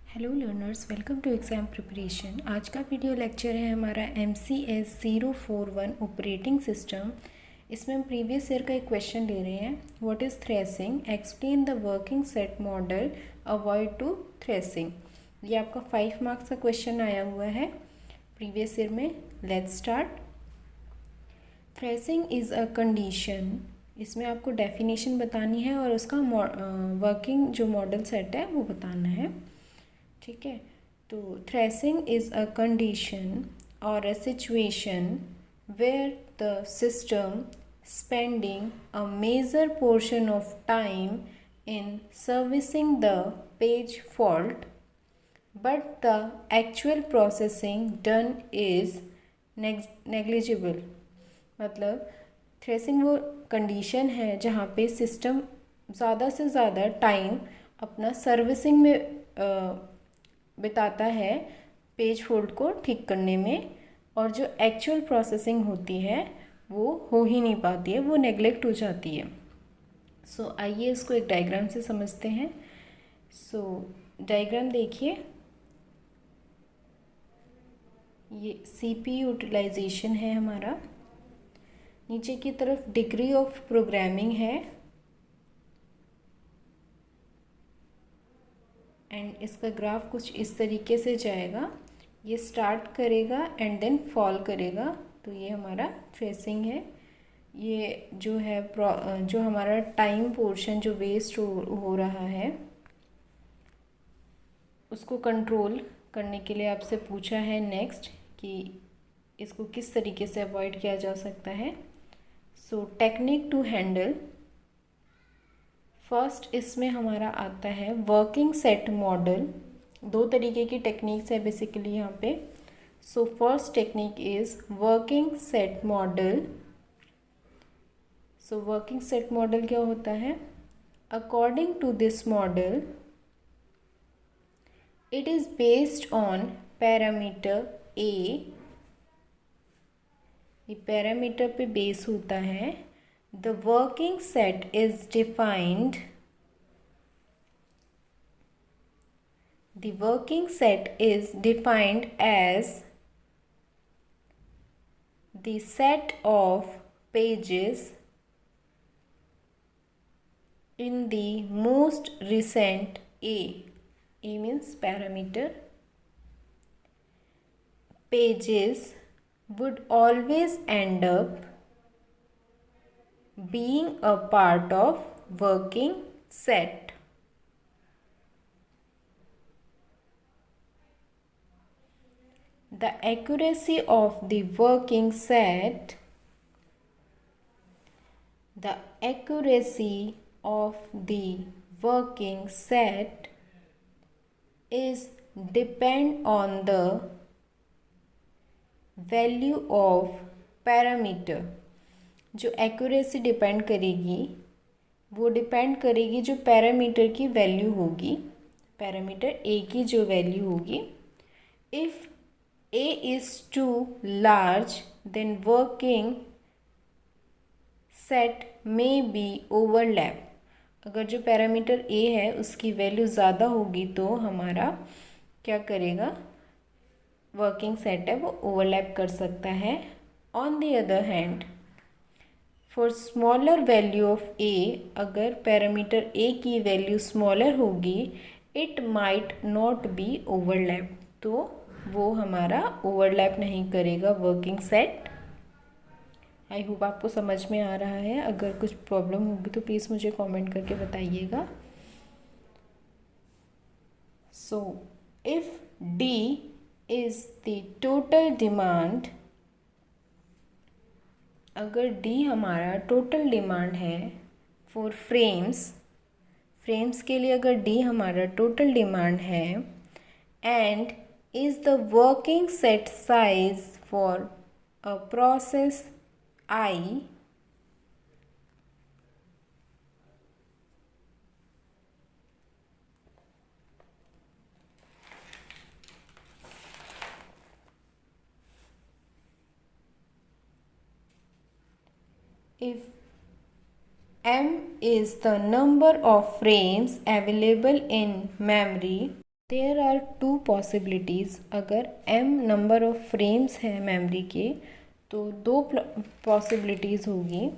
Hello learners, welcome to exam preparation. आज का video lecture है हमारा MCS 041 ऑपरेटिंग सिस्टम। इसमें हम प्रीवियस ईयर का एक क्वेश्चन ले रहे हैं। What is thrashing, explain the working set model, avoid to thrashing. ये आपका 5 मार्क्स का क्वेश्चन आया हुआ है प्रीवियस ईयर में। Let's start. Thrashing is a condition, इसमें आपको डेफिनेशन बतानी है और उसका वर्किंग जो मॉडल सेट है वो बताना है। ठीक है, तो थ्रेसिंग इज़ अ कंडीशन और a situation where the system spending a major portion of time in servicing the page fault but the actual processing done is negligible. मतलब थ्रेसिंग वो कंडीशन है जहाँ पे सिस्टम ज़्यादा से ज़्यादा टाइम अपना सर्विसिंग में बिताता है, पेज फोल्ड को ठीक करने में, और जो एक्चुअल प्रोसेसिंग होती है वो हो ही नहीं पाती है, वो नेग्लेक्ट हो जाती है। सो आइए इसको एक डायग्राम से समझते हैं। सो डायग्राम देखिए, ये CPU यूटिलाइजेशन है हमारा, नीचे की तरफ डिग्री ऑफ प्रोग्रामिंग है एंड इसका ग्राफ कुछ इस तरीके से जाएगा। ये स्टार्ट करेगा एंड देन फॉल करेगा, तो ये हमारा थ्रेसिंग है। ये जो है जो हमारा टाइम पोर्शन जो वेस्ट हो रहा है उसको कंट्रोल करने के लिए आपसे पूछा है नेक्स्ट कि इसको किस तरीके से अवॉइड किया जा सकता है। So technique to handle, first इसमें हमारा आता है वर्किंग सेट मॉडल। दो तरीके की टेक्निक्स है बेसिकली यहाँ पे। So first technique is working set model. So working set model क्या होता है? According to this model it is based on parameter A. ये पैरामीटर पे बेस होता है। The working set is defined, the working set is defined as the set of pages in the most recent A means parameter. Pages would always end up being a part of working set. The accuracy of the working set, the accuracy of the working set is depend on the value of parameter. जो accuracy depend करेगी वो depend करेगी जो parameter की value होगी, parameter A की जो value होगी। If A is too large then working set may be overlap. अगर जो पैरामीटर A है उसकी वैल्यू ज़्यादा होगी तो हमारा क्या करेगा, वर्किंग सेट है वो ओवरलैप कर सकता है। On the other hand for smaller value of A, अगर पैरामीटर A की वैल्यू स्मॉलर होगी it might not be overlap, तो वो हमारा ओवरलैप नहीं करेगा वर्किंग सेट। आई होप आपको समझ में आ रहा है। अगर कुछ प्रॉब्लम होगी तो प्लीज़ मुझे कमेंट करके बताइएगा। So if D is the total demand, अगर D हमारा टोटल डिमांड है फॉर फ्रेम्स के लिए अगर D हमारा टोटल डिमांड है and is the working set size for a process I, if M is the number of frames available in memory there are two possibilities, अगर m number of frames हैं memory के तो दो possibilities होगी।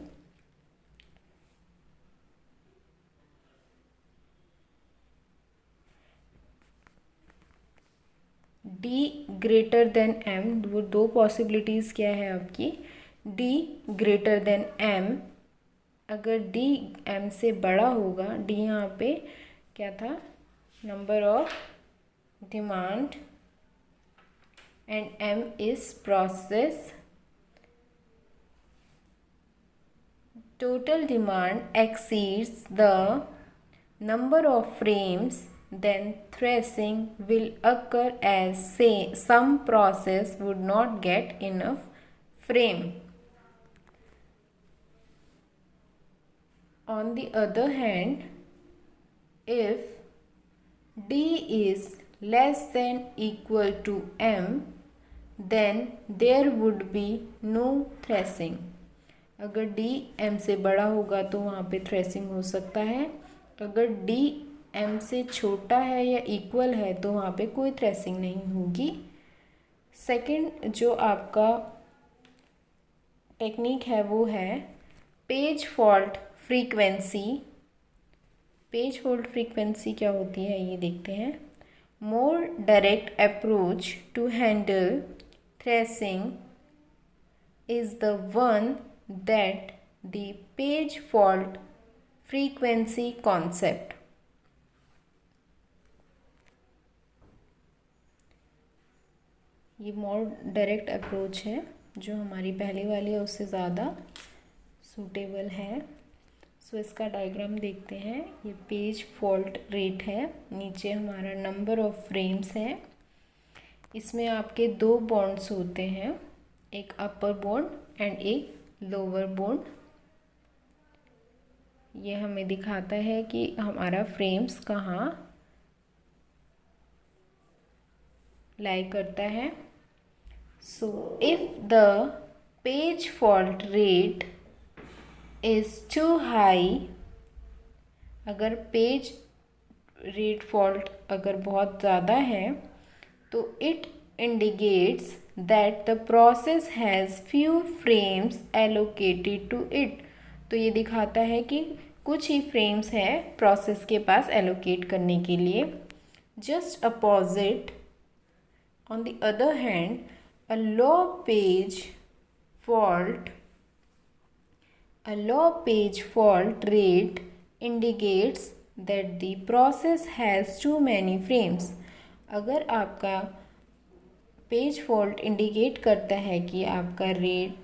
d greater than m, वो दो possibilities क्या है आपकी, d ग्रेटर देन m, अगर d m से बड़ा होगा, d यहाँ पे क्या था, number of demand, and m is process total demand exceeds the number of frames, then thrashing will occur as say some process would not get enough frame. On the other hand, if d is less than equal to m, then there would be no thrashing. अगर d m से बड़ा होगा तो वहाँ पे threshing हो सकता है, अगर d m से छोटा है या इक्वल है तो वहाँ पे कोई थ्रेसिंग नहीं होगी। सेकंड जो आपका टेक्निक है वो है page fault frequency. Page fault frequency क्या होती है ये देखते हैं। More direct approach to handle thrashing is the one that the page fault frequency concept। ये मोर डायरेक्ट अप्रोच है, जो हमारी पहले वाली है उससे ज़्यादा सूटेबल है। सो इसका डायग्राम देखते हैं। ये पेज फॉल्ट रेट है, नीचे हमारा नंबर ऑफ फ्रेम्स है। इसमें आपके दो बॉन्ड्स होते हैं, एक अपर बॉन्ड एंड एक लोअर बॉन्ड। ये हमें दिखाता है कि हमारा फ्रेम्स कहाँ लाई करता है। So if the page fault rate is too high, अगर पेज रेट फॉल्ट अगर बहुत ज़्यादा है तो it indicates that the process has few frames allocated to it। तो ये दिखाता है कि कुछ ही फ्रेम्स है प्रोसेस के पास एलोकेट करने के लिए। Just opposite on the other hand a low page fault rate indicates that the process has too many frames. अगर आपका पेज फॉल्ट इंडिकेट करता है कि आपका रेट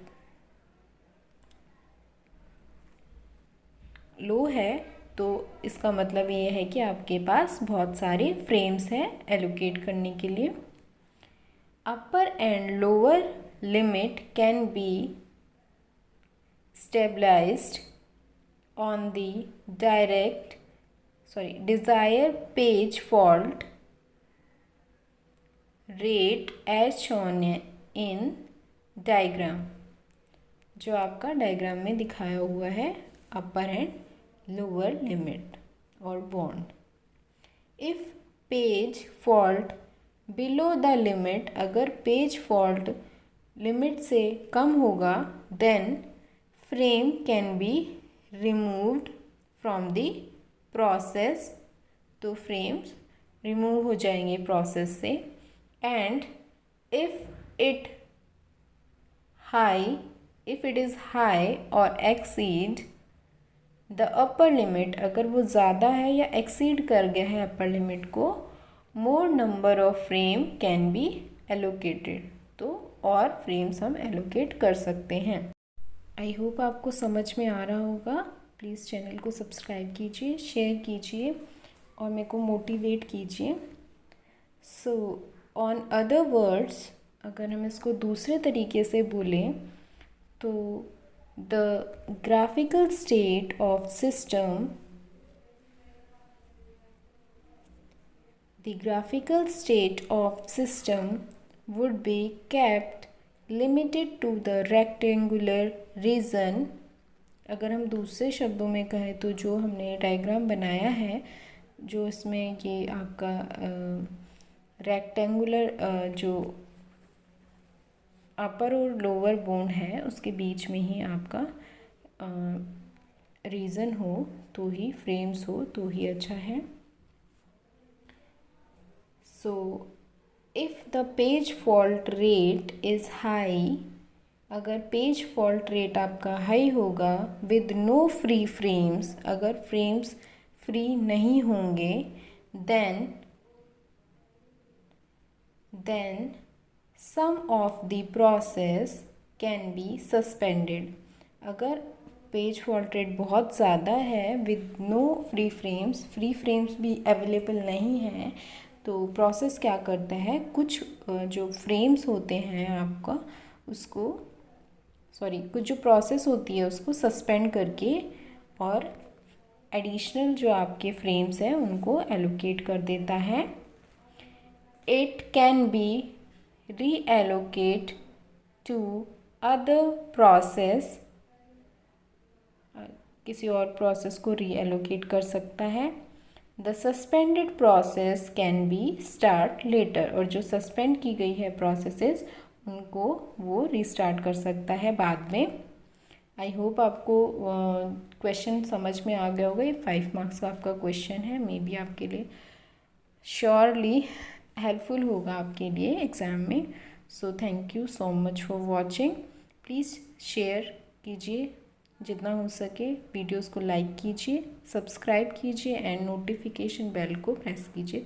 लो है तो इसका मतलब ये है कि आपके पास बहुत सारे फ्रेम्स हैं एलोकेट करने के लिए। Upper and lower limit can be stabilised on the desire page fault rate as shown in diagram. जो आपका डायग्राम में दिखाया हुआ है, अपर एंड लोअर लिमिट और bound. If page fault below the limit, अगर पेज फॉल्ट लिमिट से कम होगा, then frame can be removed from the process, तो फ्रेम्स रिमूव हो जाएंगे प्रोसेस से। And if it is high or exceed the upper limit, अगर वो ज़्यादा है या exceed कर गया है upper limit को, more number of frame can be allocated, तो और frames हम allocate कर सकते हैं। आई होप आपको समझ में आ रहा होगा। प्लीज़ चैनल को सब्सक्राइब कीजिए, शेयर कीजिए और मेरे को मोटिवेट कीजिए। ऑन अदर वर्ड्स, अगर हम इसको दूसरे तरीके से बोलें तो the graphical state of system would be kept limited to the rectangular region. अगर हम दूसरे शब्दों में कहें तो जो हमने डायग्राम बनाया है जो इसमें ये आपका रेक्टेंगुलर जो अपर और लोअर बोन है उसके बीच में ही आपका रीज़न हो तो ही, फ्रेम्स हो तो ही अच्छा है। So if the page fault rate is high, अगर पेज फॉल्ट रेट आपका हाई होगा विद नो फ्री फ्रेम्स, अगर फ्रेम्स फ्री नहीं होंगे, then some of the process can be suspended. अगर पेज फॉल्ट रेट बहुत ज़्यादा है विद नो फ्री फ्रेम्स भी अवेलेबल नहीं है, तो प्रोसेस क्या करता है, कुछ जो फ्रेम्स होते हैं आपका उसको कुछ जो प्रोसेस होती है उसको सस्पेंड करके और एडिशनल जो आपके फ्रेम्स हैं उनको एलोकेट कर देता है। It can be reallocate to other process, किसी और प्रोसेस को रीएलोकेट कर सकता है। The suspended process can be start later, और जो सस्पेंड की गई है प्रोसेसेस उनको वो रीस्टार्ट कर सकता है बाद में। आई होप आपको क्वेश्चन समझ में आ गया होगा। ये 5 मार्क्स का आपका क्वेश्चन है, मे बी आपके लिए श्योरली हेल्पफुल होगा आपके लिए एग्ज़ाम में। So thank you so much for watching. Please share कीजिए जितना हो सके, वीडियोस को लाइक कीजिए, सब्सक्राइब कीजिए एंड नोटिफिकेशन बेल को प्रेस कीजिए।